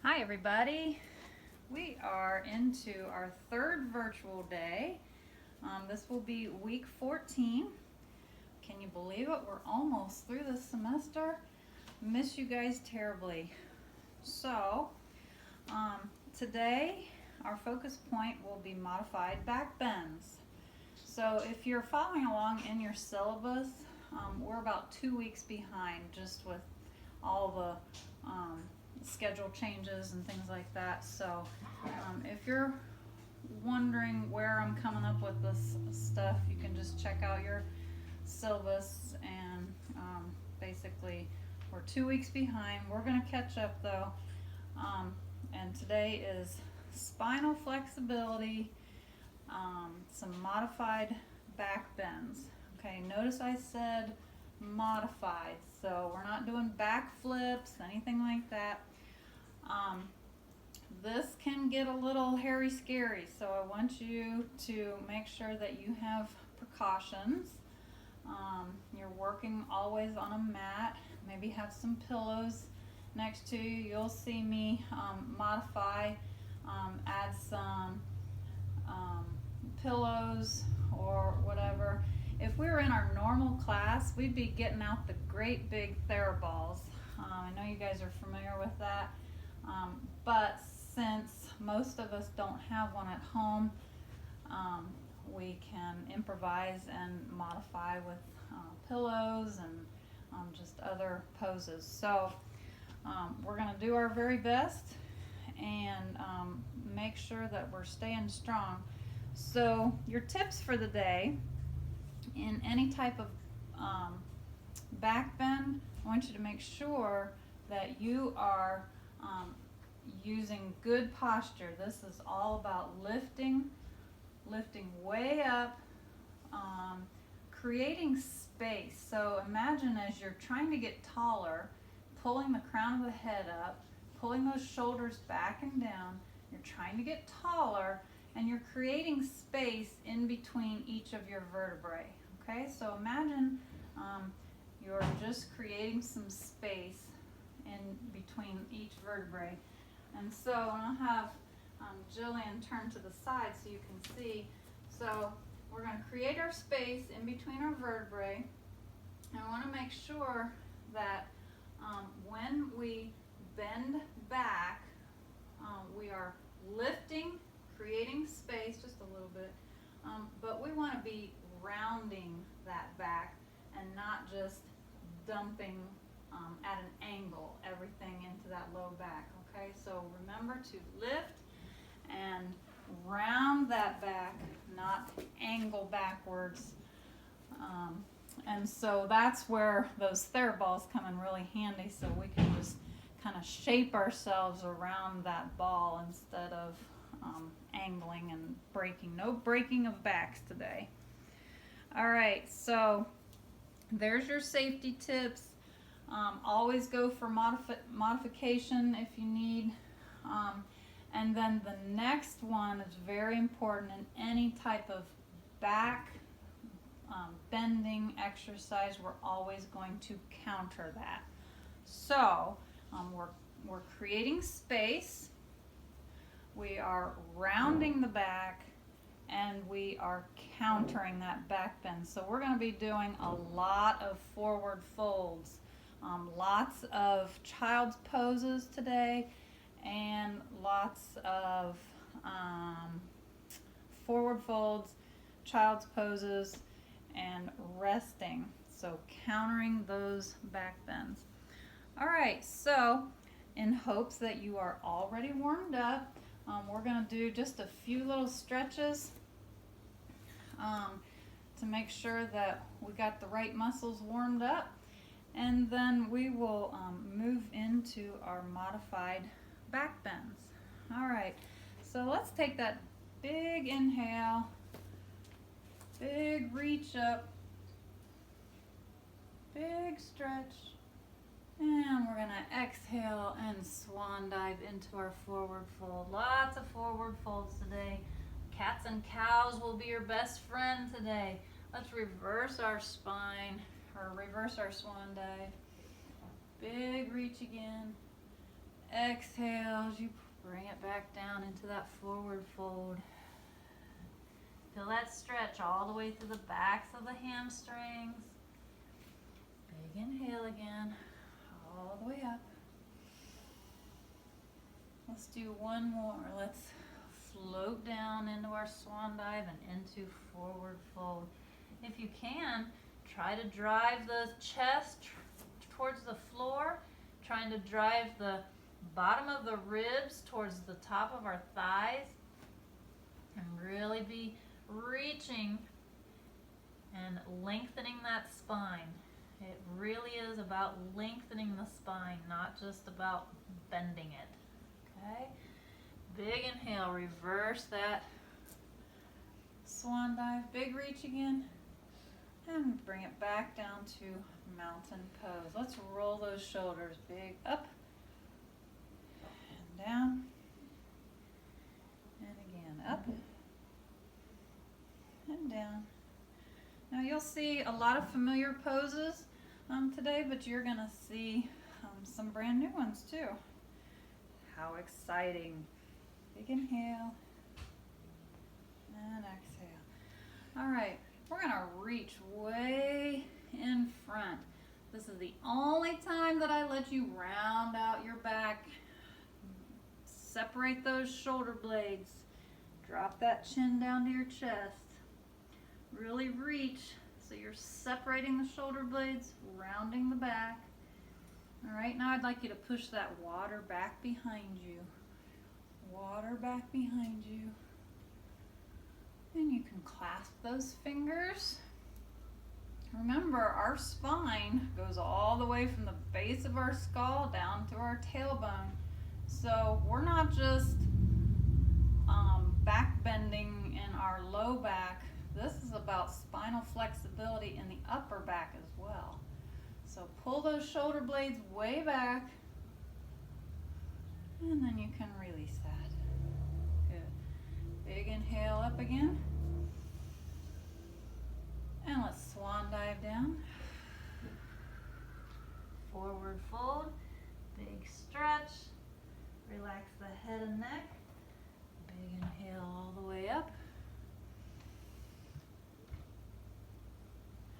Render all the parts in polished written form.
Hi everybody. We are into our third virtual day. This will be week 14. Can you believe it? We're almost through this semester. Miss you guys terribly. So, today our focus point will be modified back bends. So if you're following along in your syllabus, we're about 2 weeks behind just with all the schedule changes and things like that. So if you're wondering where I'm coming up with this stuff, you can just check out your syllabus and basically we're 2 weeks behind. We're going to catch up though. And today is spinal flexibility, some modified back bends. Okay, notice I said modified, so we're not doing back flips, anything like that. This can get a little hairy scary, so I want you to make sure that you have precautions. You're working always on a mat, maybe have some pillows next to you. You'll see me modify, add some pillows or whatever. If we were in our normal class, we'd be getting out the great big TheraBalls. I know you guys are familiar with that, but since most of us don't have one at home, we can improvise and modify with pillows and just other poses. So we're going to do our very best and make sure that we're staying strong. So your tips for the day: in any type of back bend, I want you to make sure that you are using good posture. This is all about lifting way up, creating space. So imagine as you're trying to get taller, pulling the crown of the head up, pulling those shoulders back and down. You're trying to get taller and you're creating space in between each of your vertebrae. Okay, so imagine you're just creating some space in between each vertebrae. And so I'll have Jillian turn to the side so you can see. So we're going to create our space in between our vertebrae. And I want to make sure that when we bend back, we are lifting, creating space just a little bit, but we want to be rounding that back and not just dumping at an angle everything into that low back. Okay, so remember to lift and round that back, not angle backwards. And so that's where those TheraBalls come in really handy, so we can just kind of shape ourselves around that ball instead of angling and breaking. No breaking of backs today. All right, so there's your safety tips. Always go for modification if you need. And then the next one is very important in any type of back bending exercise. We're always going to counter that. So we're creating space, we are rounding the back, and we are countering that back bend. So we're going to be doing a lot of forward folds, lots of child's poses today, and lots of forward folds, child's poses, and resting. So countering those back bends. All right, so in hopes that you are already warmed up, we're going to do just a few little stretches to make sure that we got the right muscles warmed up, and then we will move into our modified back bends. All right, so let's take that big inhale, big reach up, big stretch, and we're gonna exhale and swan dive into our forward fold. Lots of forward folds today. Cats and cows will be your best friend today. Let's reverse our spine, or reverse our swan dive. Big reach again. exhale as you bring it back down into that forward fold. Feel that stretch all the way through the backs of the hamstrings. Big inhale again, all the way up. Let's do one more. Let's float down into our swan dive and into forward fold. If you can, try to drive the chest towards the floor, trying to drive the bottom of the ribs towards the top of our thighs, and really be reaching and lengthening that spine. It really is about lengthening the spine, not just about bending it. Okay? Big inhale, reverse that swan dive, big reach again, and bring it back down to mountain pose. Let's roll those shoulders, big up and down, and again, up and down. Now you'll see a lot of familiar poses today, but you're gonna see some brand new ones too. How exciting. Big inhale and exhale. All right, we're gonna reach way in front. This is the only time that I let you round out your back. Separate those shoulder blades. Drop that chin down to your chest. Really reach so you're separating the shoulder blades, rounding the back. All right, now I'd like you to push that water back behind you. Water back behind you. And you can clasp those fingers. Remember, our spine goes all the way from the base of our skull down to our tailbone. So we're not just back bending in our low back. This is about spinal flexibility in the upper back as well. So pull those shoulder blades way back, and then you can release that. Good. Big inhale up again. And let's swan dive down. Forward fold, big stretch. Relax the head and neck. Big inhale all the way up.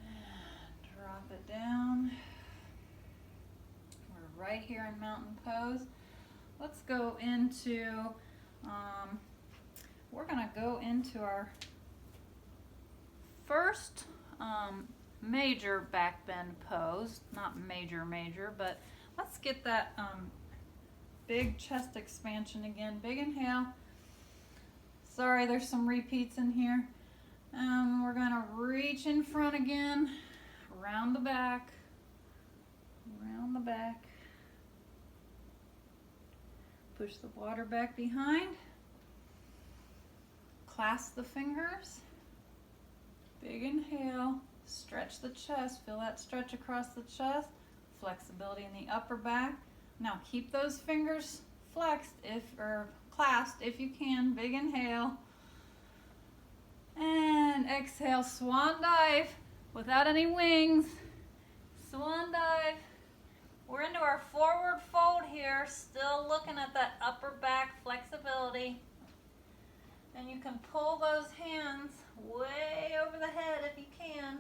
And drop it down. We're right here in mountain pose. Let's go into, we're gonna go into our first major back bend pose. Not major, but let's get that big chest expansion again. Big inhale. Sorry, there's some repeats in here. We're gonna reach in front again, round the back, round the back. Push the water back behind. Clasp the fingers. Big inhale. Stretch the chest. Feel that stretch across the chest. Flexibility in the upper back. Now keep those fingers flexed or clasped if you can. Big inhale. And exhale, swan dive without any wings. Swan dive. We're into our forward fold here, still looking at that upper back flexibility. And you can pull those hands way over the head if you can.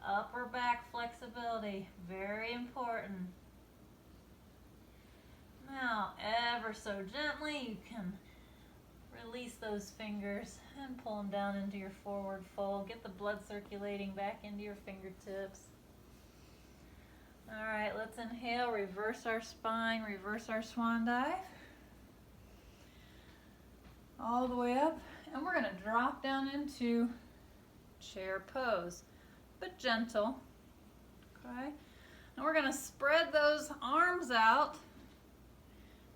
Upper back flexibility, very important. Now, ever so gently, you can release those fingers and pull them down into your forward fold. Get the blood circulating back into your fingertips. All right, let's inhale, reverse our spine, reverse our swan dive. All the way up, and we're gonna drop down into chair pose, but gentle, okay? And we're gonna spread those arms out,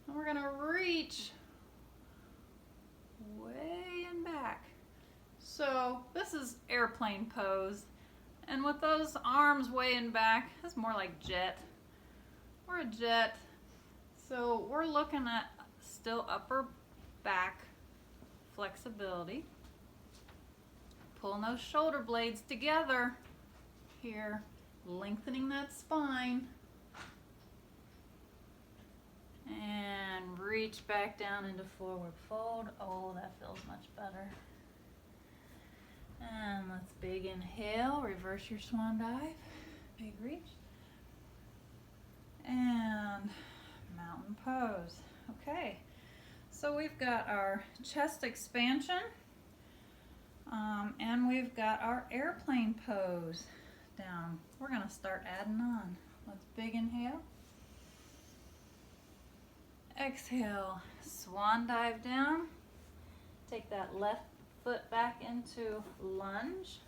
and we're gonna reach way in back. So this is airplane pose. And with those arms way in back, it's more like jet. We're a jet. So we're looking at still upper back flexibility. Pulling those shoulder blades together here, lengthening that spine. reach back down into forward fold. Oh, that feels much better. And let's big inhale, reverse your swan dive, big reach. And mountain pose. Okay, so we've got our chest expansion, and we've got our airplane pose down. We're gonna start adding on. Let's big inhale. Exhale, swan dive down. Take that left foot back into lunge.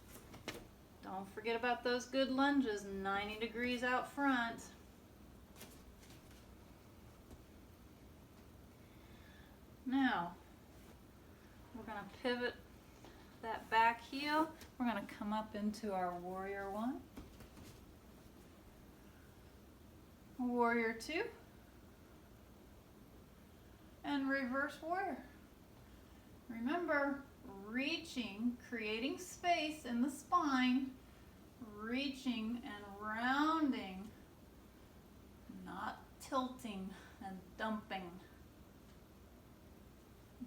Don't forget about those good lunges, 90 degrees out front. Now, we're going to pivot that back heel. We're going to come up into our warrior one, warrior two, and reverse warrior. Remember, reaching, creating space in the spine, reaching and rounding, not tilting and dumping.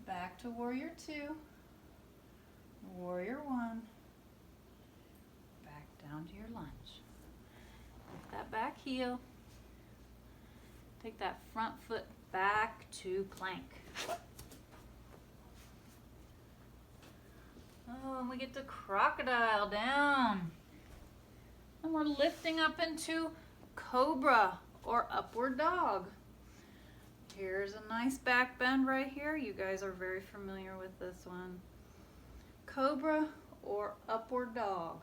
Back to warrior two, warrior one, back down to your lunge. Lift that back heel. Take that front foot back to plank. Oh, and we get to crocodile down. And we're lifting up into cobra or upward dog. Here's a nice back bend right here. You guys are very familiar with this one. Cobra or upward dog.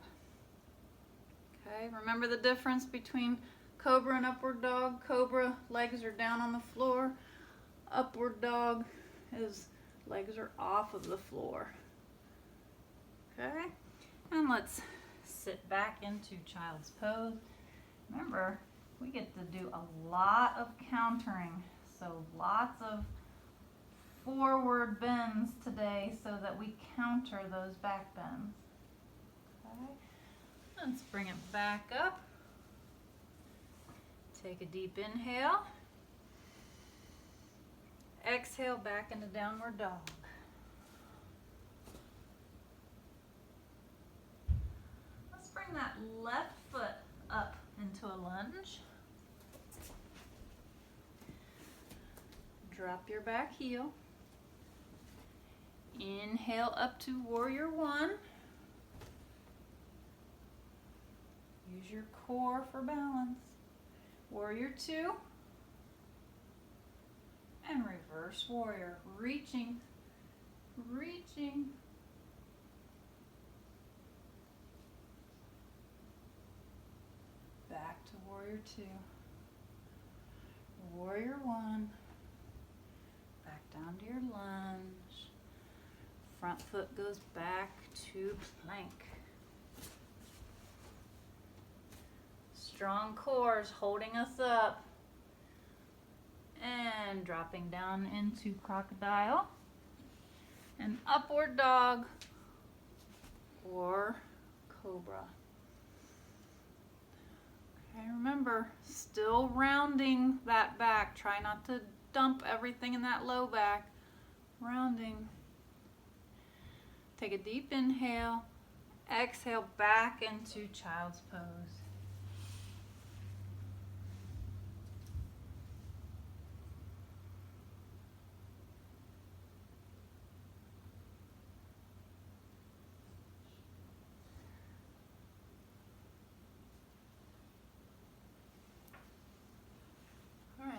Okay, remember the difference between cobra and upward dog? Cobra, legs are down on the floor. Upward dog is legs are off of the floor. Okay, and let's sit back into child's pose. Remember, we get to do a lot of countering, so lots of forward bends today so that we counter those back bends. Okay, let's bring it back up. Take a deep inhale. Exhale back into downward dog. Bring that left foot up into a lunge. Drop your back heel. Inhale up to warrior one. Use your core for balance. Warrior two. And reverse warrior. Reaching, reaching. Back to warrior two, warrior one, back down to your lunge, front foot goes back to plank. Strong cores holding us up, and dropping down into crocodile, and upward dog, or cobra. Okay, remember, still rounding that back. Try not to dump everything in that low back. Rounding. Take a deep inhale. Exhale back into child's pose.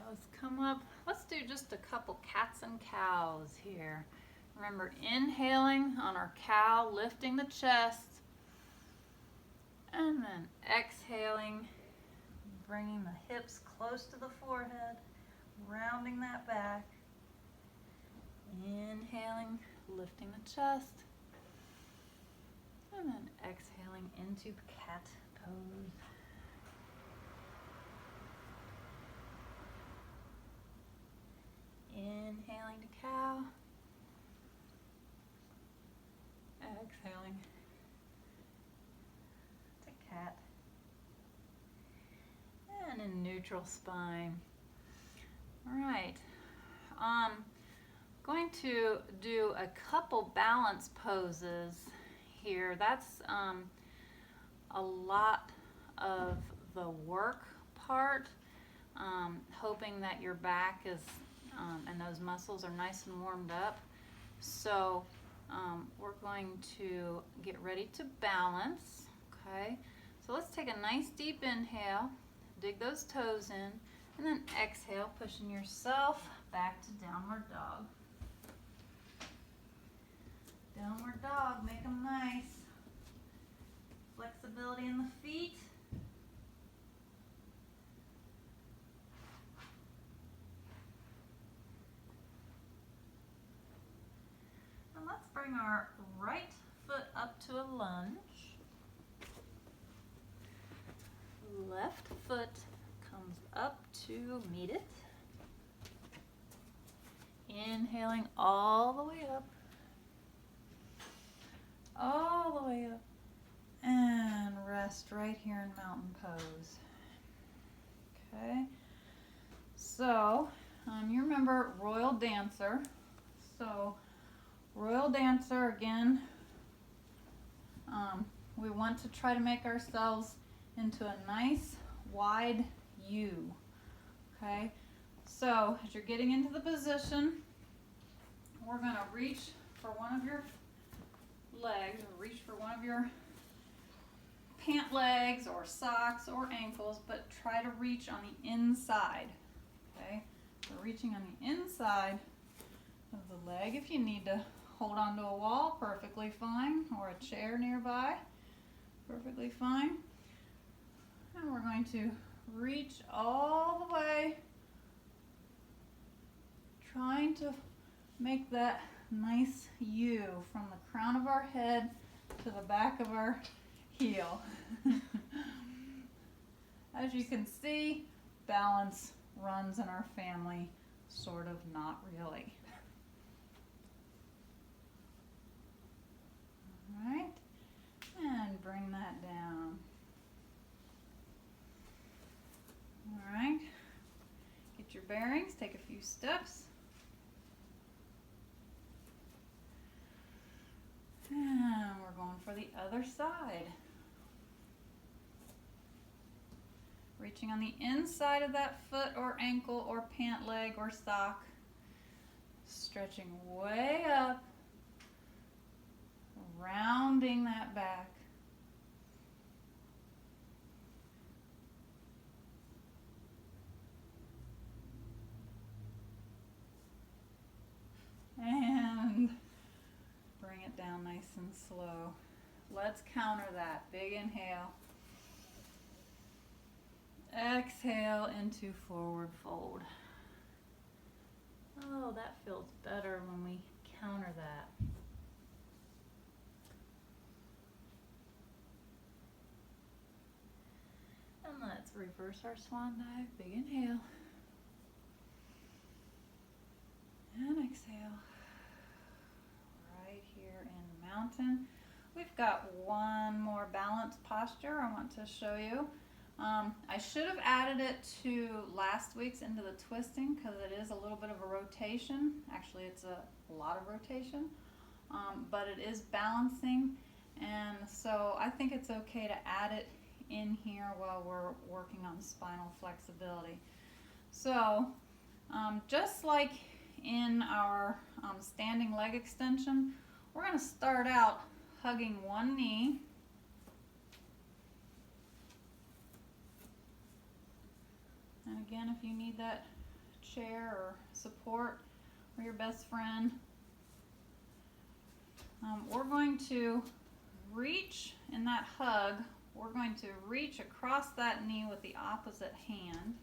Let's come up. Let's do just a couple cats and cows here. Remember, inhaling on our cow, lifting the chest, and then exhaling, bringing the hips close to the forehead, rounding that back. Inhaling, lifting the chest, and then exhaling into cat pose. Inhaling to cow, exhaling to cat, and in neutral spine. All right, Going to do a couple balance poses here. That's a lot of the work part, hoping that your back is and those muscles are nice and warmed up. So we're going to get ready to balance, okay? So let's take a nice deep inhale, dig those toes in, and then exhale, pushing yourself back to downward dog. Downward dog, make them nice. Flexibility in the feet. And let's bring our right foot up to a lunge. Left foot comes up to meet it. Inhaling all the way up. All the way up. And rest right here in mountain pose. Okay. So, you remember Royal Dancer. So, Royal Dancer again. We want to try to make ourselves into a nice wide U. Okay. So, as you're getting into the position, we're going to reach for one of your legs, or reach for one of your pant legs or socks or ankles, but try to reach on the inside. Okay, so reaching on the inside of the leg. If you need to hold onto a wall, perfectly fine, or a chair nearby, perfectly fine. And we're going to reach all the way, trying to make that nice U from the crown of our head to the back of our heel. As you can see, balance runs in our family, sort of, not really. All right, and bring that down. All right, get your bearings, take a few steps. And we're going for the other side. Reaching on the inside of that foot or ankle or pant leg or sock. Stretching way up. Rounding that back. And bring it down nice and slow. Let's counter that. Big inhale. Exhale into forward fold. Oh, that feels better when we counter that. And let's reverse our swan dive. Big inhale. And exhale. Right here in mountain. We've got one more balance posture I want to show you. I should have added it to last week's into the twisting because it is a little bit of a rotation. Actually, it's a lot of rotation, but it is balancing, and so I think it's okay to add it in here while we're working on spinal flexibility. So just like in our standing leg extension, we're going to start out hugging one knee. And again, if you need that chair or support or your best friend, we're going to reach in that hug. We're going to reach across that knee with the opposite hand.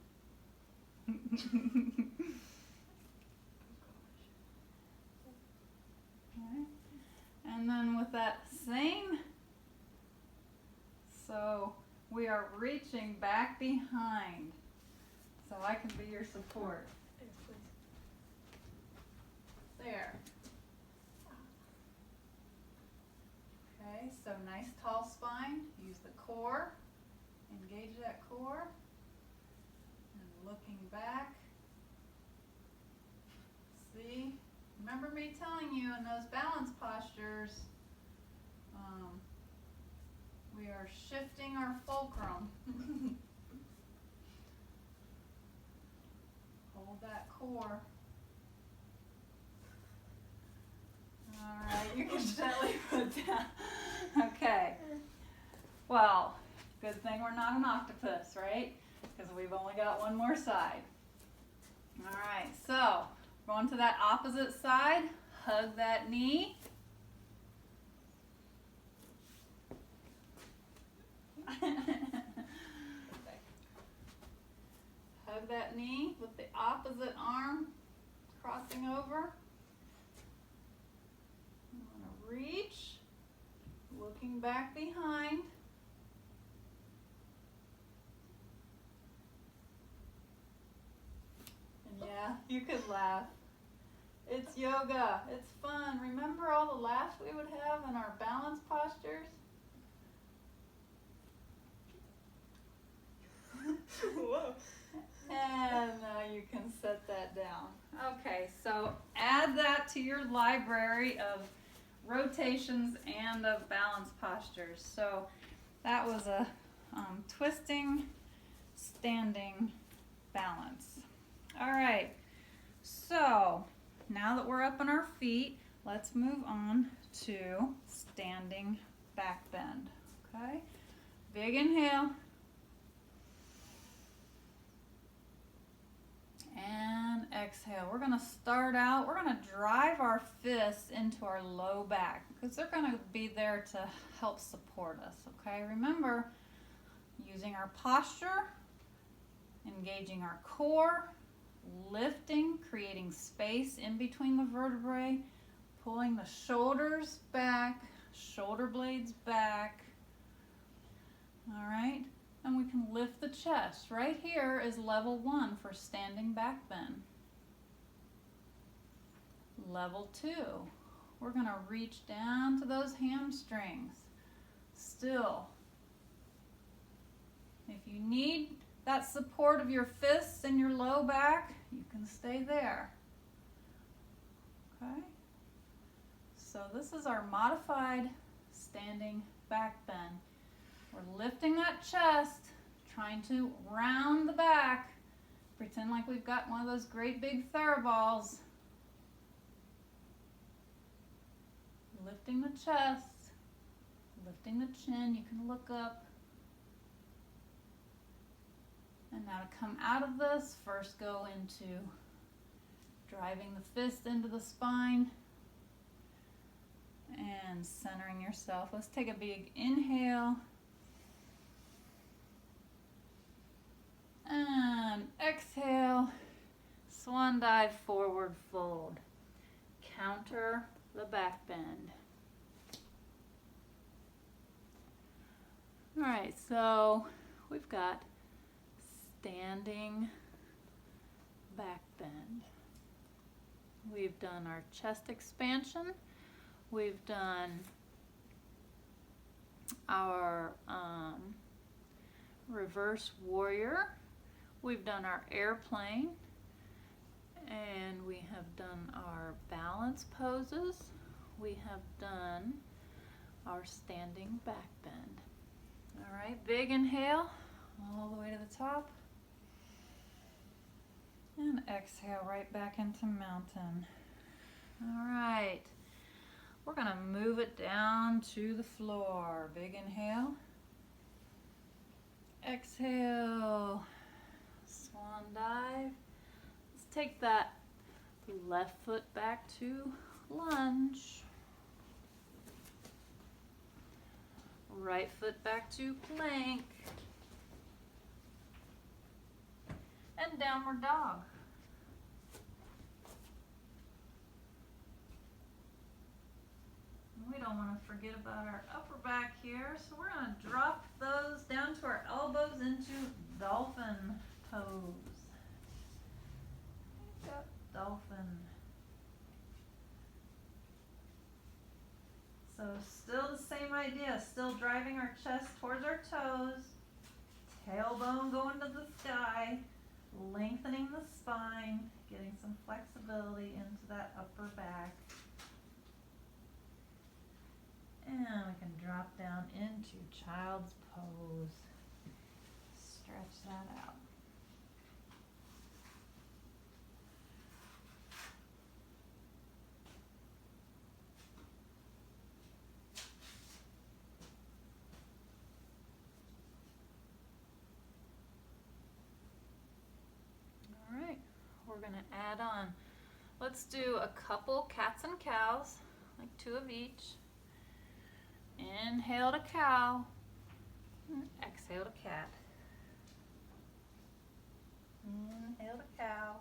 Okay. And then with that same, so we are reaching back behind. So I can be your support. There. Okay, so nice tall spine. Use the core. Engage that core. And looking back. See? Remember me telling you in those balance postures, we are shifting our fulcrum. Hold that core. Alright, you can gently put down. Okay. Well, good thing we're not an octopus, right? Because we've only got one more side. Alright, so going to that opposite side, hug that knee. Hug that knee with the opposite arm crossing over. You want to reach, looking back behind. And yeah, you could laugh. It's yoga. It's fun. Remember all the laughs we would have in our balance postures? Whoa. And you can set that down. Okay, so add that to your library of rotations and of balance postures. So that was a twisting, standing, balance. All right, so now that we're up on our feet, let's move on to standing back bend. Okay, big inhale. And exhale. We're going to start out, we're going to drive our fists into our low back because they're going to be there to help support us, okay? Remember, using our posture, engaging our core, lifting, creating space in between the vertebrae, pulling the shoulders back, shoulder blades back, all right? And we can lift the chest. Right here is level 1 for standing back bend. Level 2, we're going to reach down to those hamstrings. Still. If you need that support of your fists and your low back, you can stay there. Okay? So this is our modified standing back bend. We're lifting that chest, trying to round the back. Pretend like we've got one of those great big Theraballs. Lifting the chest, lifting the chin. You can look up. And now to come out of this, first go into driving the fist into the spine and centering yourself. Let's take a big inhale. And exhale, swan dive, forward fold. Counter the back bend. All right, so we've got standing back bend. We've done our chest expansion. We've done our reverse warrior. We've done our airplane, and we have done our balance poses. We have done our standing back bend. All right, big inhale all the way to the top. And exhale right back into mountain. All right, we're gonna move it down to the floor. Big inhale. Exhale, swan dive. Let's take that left foot back to lunge. Right foot back to plank. And downward dog. We don't want to forget about our upper back here, so we're going to drop those down to our elbows into dolphin pose. Got dolphin. So still the same idea, still driving our chest towards our toes, tailbone going to the sky, lengthening the spine, getting some flexibility into that upper back. And we can drop down into child's pose. Stretch that out. All right, we're gonna add on. Let's do a couple cats and cows, like 2 of each. Inhale to cow, exhale to cat. Inhale to cow,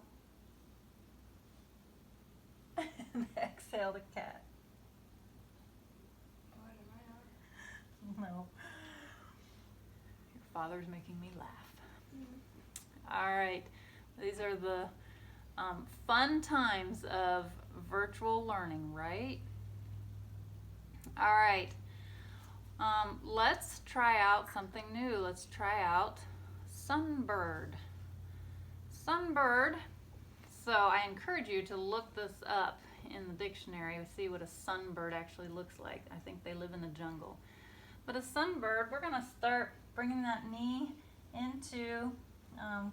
and exhale to cat. No, your father's making me laugh. All right, these are the fun times of virtual learning, right? All right. Let's try out something new. Let's try out sunbird. Sunbird. So I encourage you to look this up in the dictionary and see what a sunbird actually looks like. I think they live in the jungle. But a sunbird, we're going to start bringing that knee into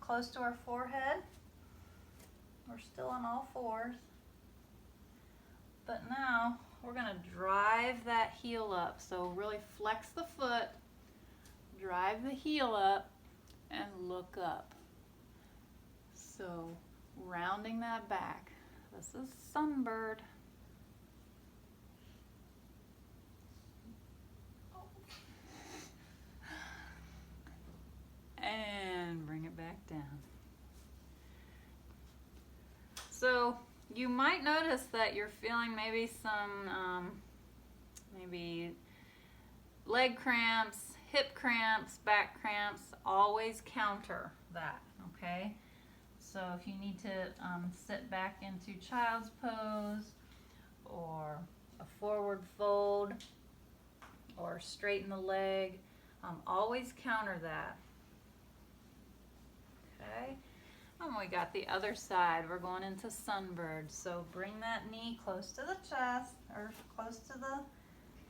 close to our forehead. We're still on all fours. But now we're going to drive that heel up. So really flex the foot, drive the heel up, and look up. So rounding that back. This is sunbird. And bring it back down. So you might notice that you're feeling maybe some maybe leg cramps, hip cramps, back cramps. Always counter that, okay? So if you need to sit back into child's pose or a forward fold or straighten the leg, always counter that. Okay, and we got the other side. We're going into sunbird. So bring that knee close to the chest or close to the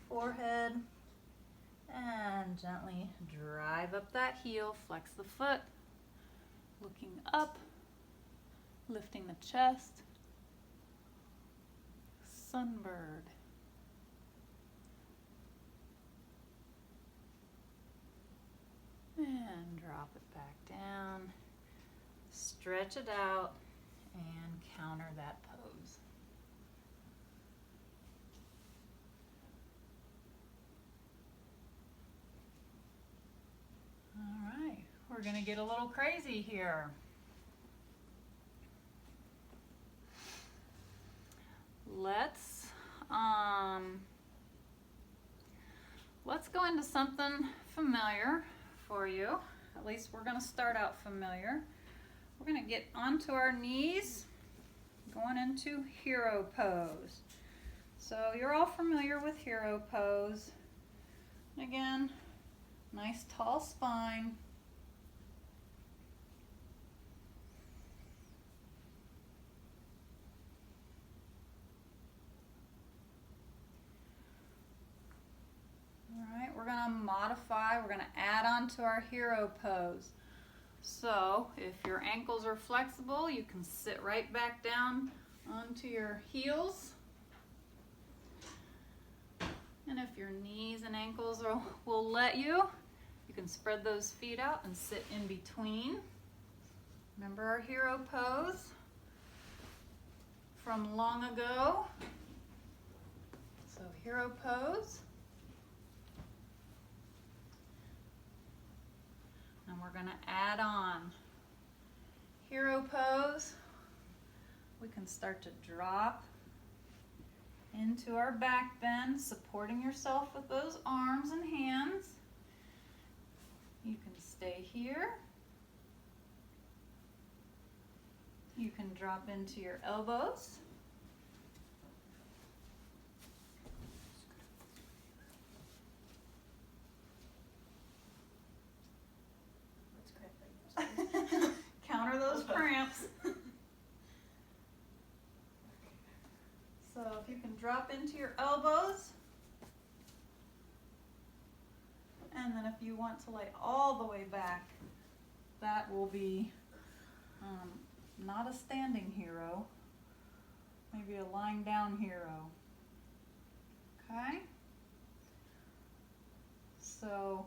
forehead and gently drive up that heel, flex the foot, looking up, lifting the chest, sunbird. And drop it back down, stretch it out, and counter that pose. All right, we're gonna get a little crazy here. Let's go into something familiar for you. At least we're going to start out familiar. We're going to get onto our knees, going into hero pose. So you're all familiar with hero pose. Again, nice tall spine. All right, we're going to modify, we're going to add on to our hero pose. So if your ankles are flexible, you can sit right back down onto your heels. And if your knees and ankles will let you, you can spread those feet out and sit in between. Remember our hero pose from long ago. So hero pose. And we're going to add on hero pose. We can start to drop into our back bend, supporting yourself with those arms and hands. You can stay here. You can drop into your elbows. Counter those cramps. So if you can drop into your elbows, and then if you want to lay all the way back, that will be not a standing hero, maybe a lying down hero. Okay? So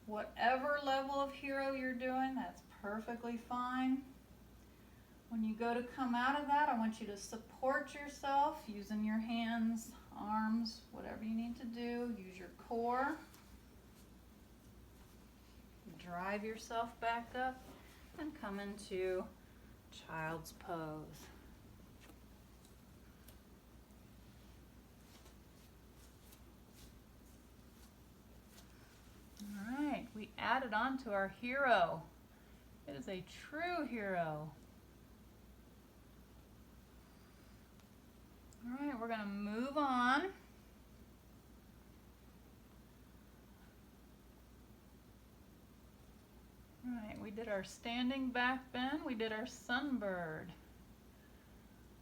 whatever level of hero you're doing, that's perfectly fine. When you go to come out of that, I want you to support yourself using your hands, arms, whatever you need to do. Use your core. Drive yourself back up and come into child's pose. All right, we added on to our hero. It is a true hero. All right, we're going to move on. All right, we did our standing back bend. We did our sunbird.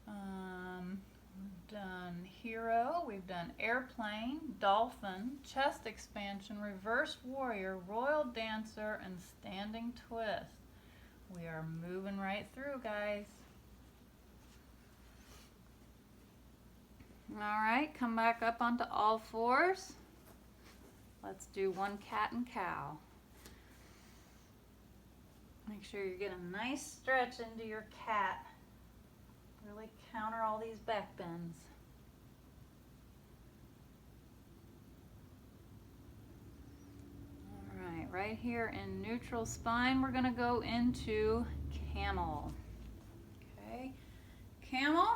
We've done hero. We've done airplane, dolphin, chest expansion, reverse warrior, royal dancer, and standing twist. We are moving right through, guys. All right, come back up onto all fours. Let's do one cat and cow. Make sure you get a nice stretch into your cat. Really counter all these back bends. All right, right here in neutral spine, we're going to go into camel. Okay, camel.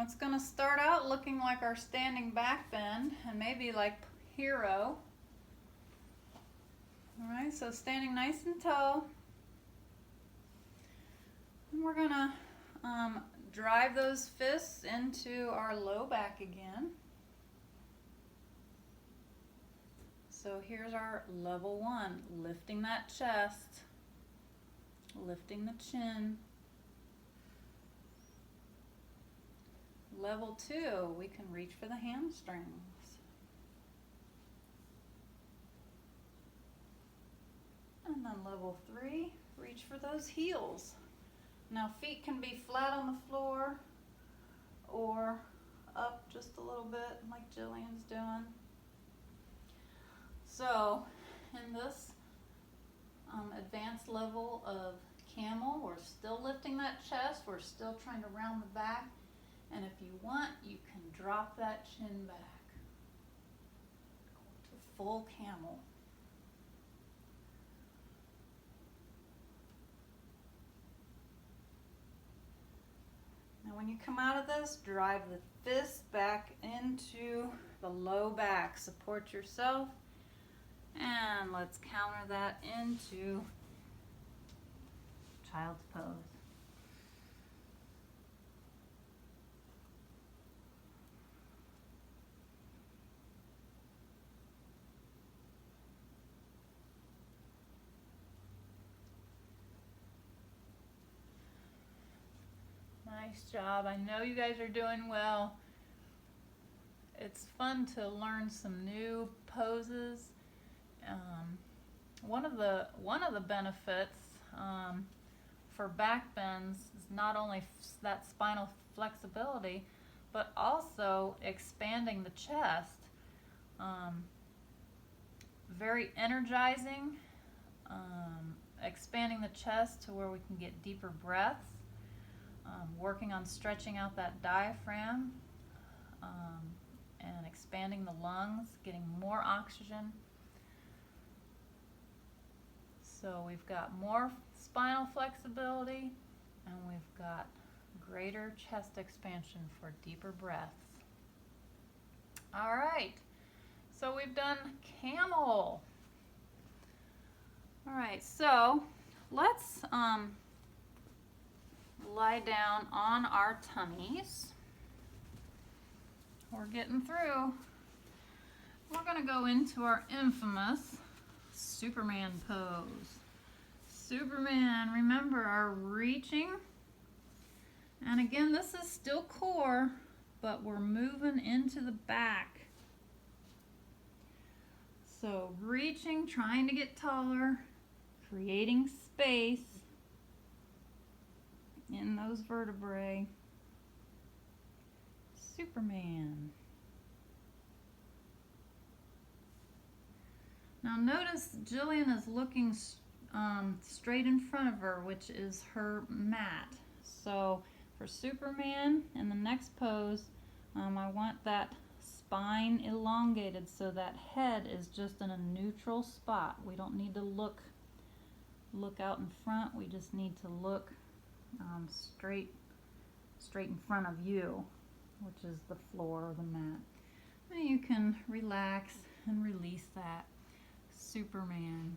It's going to start out looking like our standing back bend and maybe like hero. All right, so standing nice and tall. And we're going to drive those fists into our low back again. So here's our level one, lifting that chest, lifting the chin. Level two, we can reach for the hamstrings. And then level three, reach for those heels. Now feet can be flat on the floor or up just a little bit like Jillian's doing. So in this advanced level of camel, we're still lifting that chest, we're still trying to round the back, and if you want, you can drop that chin back to full camel. Now when you come out of this, drive the fist back into the low back. Support yourself. And let's counter that into child's pose. Nice job. I know you guys are doing well. It's fun to learn some new poses. One of the benefits for back bends is not only that spinal flexibility, but also expanding the chest. Very energizing. Expanding the chest to where we can get deeper breaths. Working on stretching out that diaphragm and expanding the lungs, getting more oxygen. So we've got more spinal flexibility and we've got greater chest expansion for deeper breaths. All right, so we've done camel. All right, so let's lie down on our tummies. We're getting through. We're going to go into our infamous Superman pose. Superman, remember, our reaching And again, this is still core, but we're moving into the back. So reaching, trying to get taller, creating space in those vertebrae. Superman. Now notice Jillian is looking straight in front of her, which is her mat. So for Superman in the next pose, I want that spine elongated so that head is just in a neutral spot. We don't need to look out in front. We just need to look straight in front of you, which is the floor or the mat. And you can relax and release that. Superman.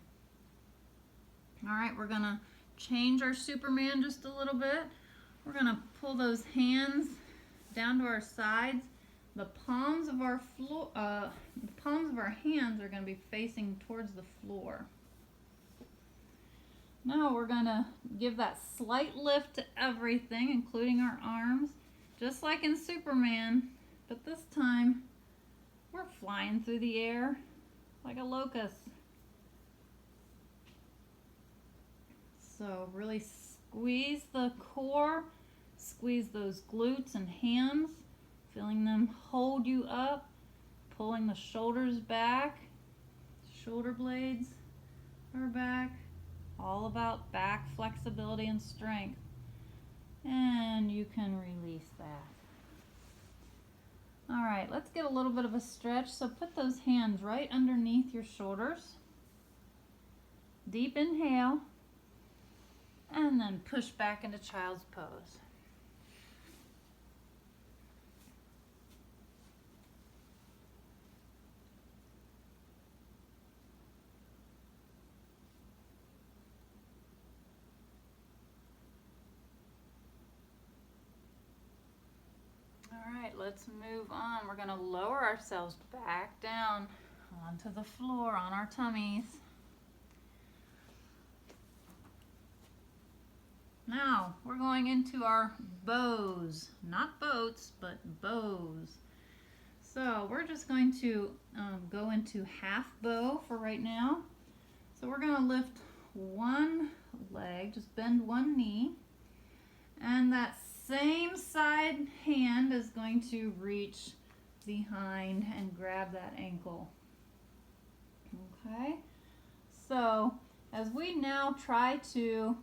All right, we're gonna change our Superman just a little bit. We're gonna pull those hands down to our sides. The palms of our hands are gonna be facing towards the floor. Now we're gonna give that slight lift to everything, including our arms, just like in Superman, but this time we're flying through the air like a locust. So really squeeze the core, squeeze those glutes and hams, feeling them hold you up, pulling the shoulders back, shoulder blades are back, all about back flexibility and strength. And you can release that. All right, let's get a little bit of a stretch. So put those hands right underneath your shoulders. Deep inhale. And then push back into child's pose. All right, let's move on. We're going to lower ourselves back down onto the floor on our tummies. Now we're going into our bows, not boats, but bows. So we're just going to go into half bow for right now. So we're going to lift one leg, just bend one knee, and that same side hand is going to reach behind and grab that ankle. Okay, so as we now try to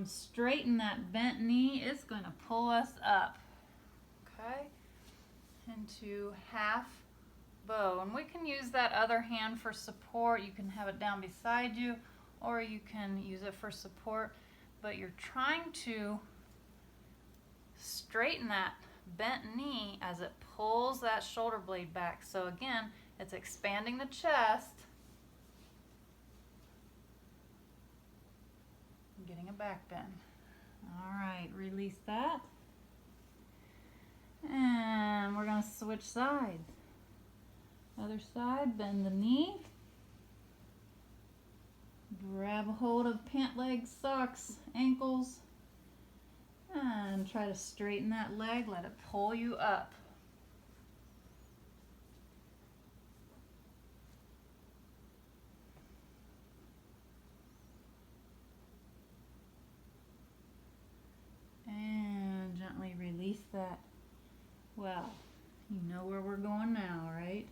straighten that bent knee, it's going to pull us up, okay, into half bow. And we can use that other hand for support. You can have it down beside you, or you can use it for support, but you're trying to straighten that bent knee as it pulls that shoulder blade back. So again, it's expanding the chest, getting a back bend. All right, release that. And we're going to switch sides. Other side, bend the knee. Grab a hold of pant legs, socks, ankles, and try to straighten that leg. Let it pull you up. And gently release that. Well, you know where we're going now, right?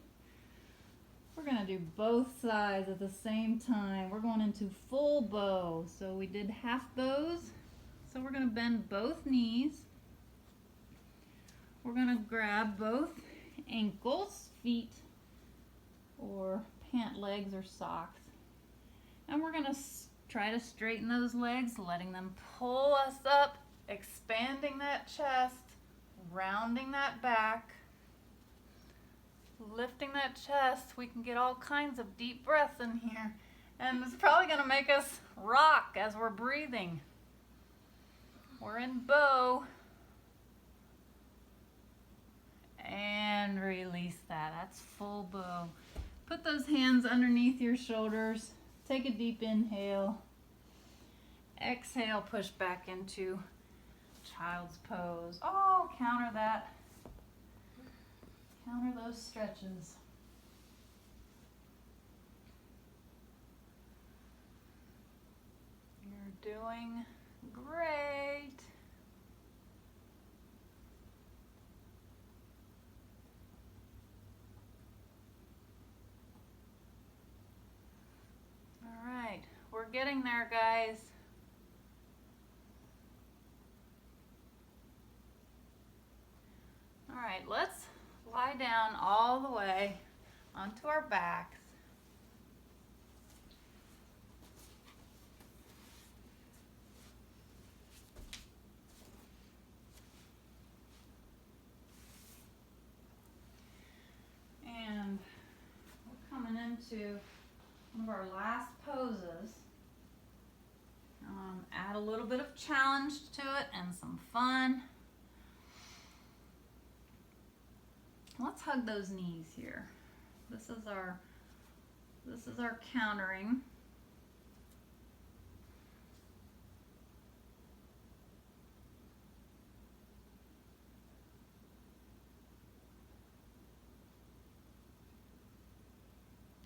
We're going to do both sides at the same time. We're going into full bow. So we did half bows. So we're going to bend both knees. We're going to grab both ankles, feet, or pant legs or socks. And we're going to try to straighten those legs, letting them pull us up, expanding that chest, rounding that back, lifting that chest. We can get all kinds of deep breaths in here. And it's probably going to make us rock as we're breathing. We're in bow. And release that. That's full bow. Put those hands underneath your shoulders. Take a deep inhale. Exhale, push back into child's pose. Oh, counter that. Counter those stretches. You're doing great. All right, we're getting there, guys. All right, let's lie down all the way onto our backs. And we're coming into one of our last poses. Add a little bit of challenge to it and some fun. Let's hug those knees here. This is our countering.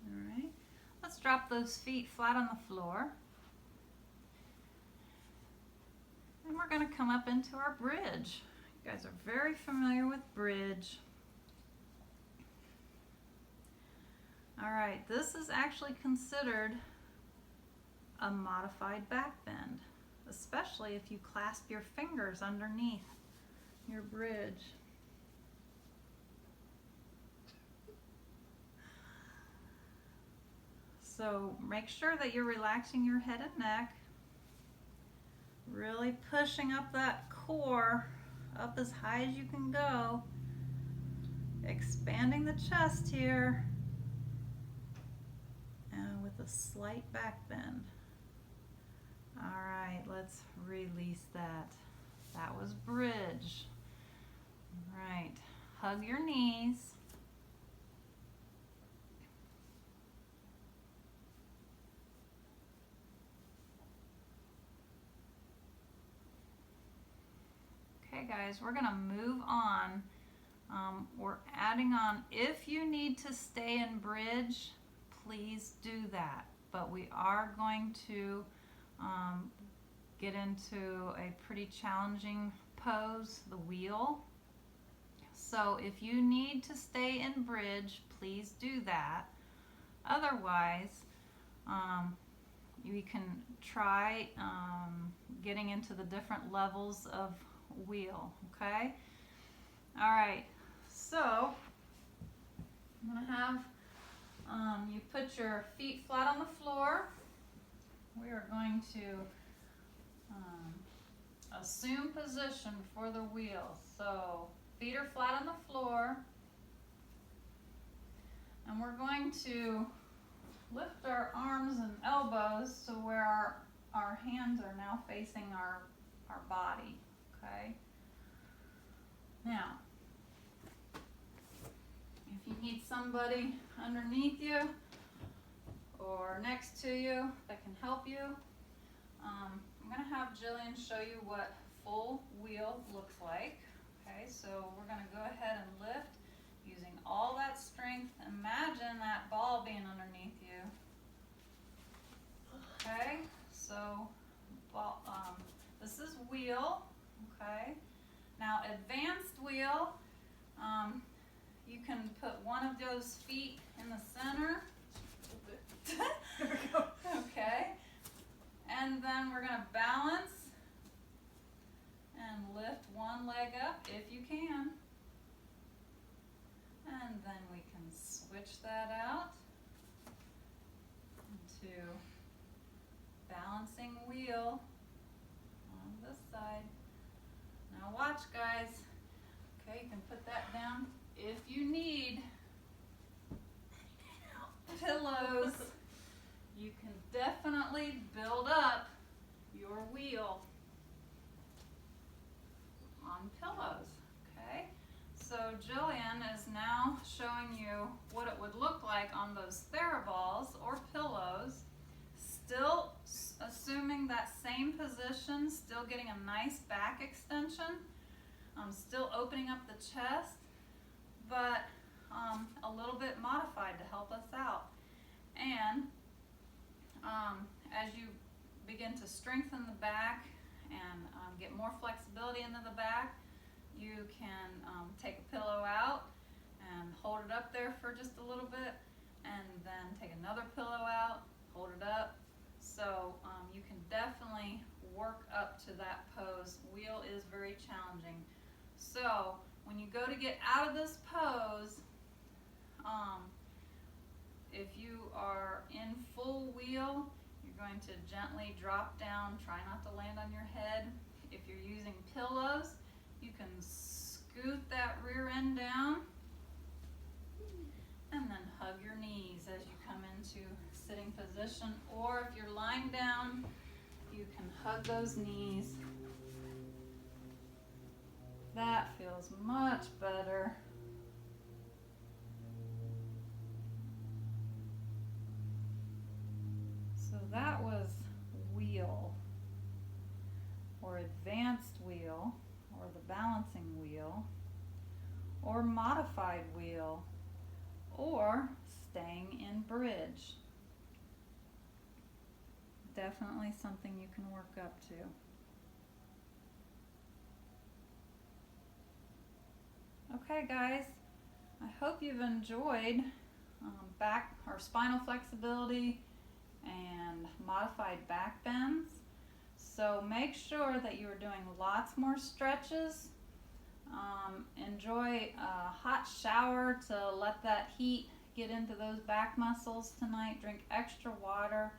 All right. Let's drop those feet flat on the floor. And we're going to come up into our bridge. You guys are very familiar with bridge. All right, this is actually considered a modified back bend, especially if you clasp your fingers underneath your bridge. So make sure that you're relaxing your head and neck, really pushing up that core up as high as you can go, expanding the chest here, and with a slight back bend. All right, let's release that. That was bridge. All right, hug your knees. Okay guys, we're gonna move on. We're adding on, if you need to stay in bridge, please do that. But we are going to get into a pretty challenging pose, the wheel. So if you need to stay in bridge, please do that. Otherwise, you can try getting into the different levels of wheel, okay? All right, so I'm gonna have you put your feet flat on the floor. We are going to assume position for the wheel. So feet are flat on the floor, and we're going to lift our arms and elbows to where our hands are now facing our body, okay? Now, if you need somebody underneath you or next to you that can help you, I'm going to have Jillian show you what full wheel looks like. Okay, so we're going to go ahead and lift using all that strength. Imagine that ball being underneath you. Okay, so this is wheel. Okay, now advanced wheel, you can put one of those feet in the center. There we go. Okay, and then we're going to balance and lift one leg up if you can. And then we can switch that out into balancing wheel on this side. Now watch, guys. Okay, you can put that down. If you need pillows, you can definitely build up your wheel on pillows, okay? So Jillian is now showing you what it would look like on those TheraBalls or pillows. Still assuming that same position, still getting a nice back extension, still opening up the chest, but a little bit modified to help us out. And as you begin to strengthen the back and get more flexibility into the back, you can take a pillow out and hold it up there for just a little bit, and then take another pillow out, hold it up. So you can definitely work up to that pose. Wheel is very challenging. So when you go to get out of this pose, if you are in full wheel, you're going to gently drop down. Try not to land on your head. If you're using pillows, you can scoot that rear end down and then hug your knees as you come into sitting position. Or if you're lying down, you can hug those knees. That feels much better. So that was wheel, or advanced wheel, or the balancing wheel, or modified wheel, or staying in bridge. Definitely something you can work up to. Okay guys, I hope you've enjoyed back or spinal flexibility and modified back bends. So make sure that you are doing lots more stretches. Enjoy a hot shower to let that heat get into those back muscles tonight. Drink extra water.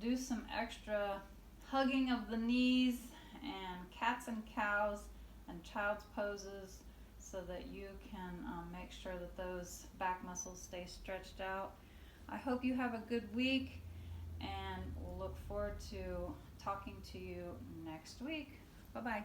Do some extra hugging of the knees and cats and cows and child's poses, so that you can make sure that those back muscles stay stretched out. I hope you have a good week, and we'll look forward to talking to you next week. Bye-bye.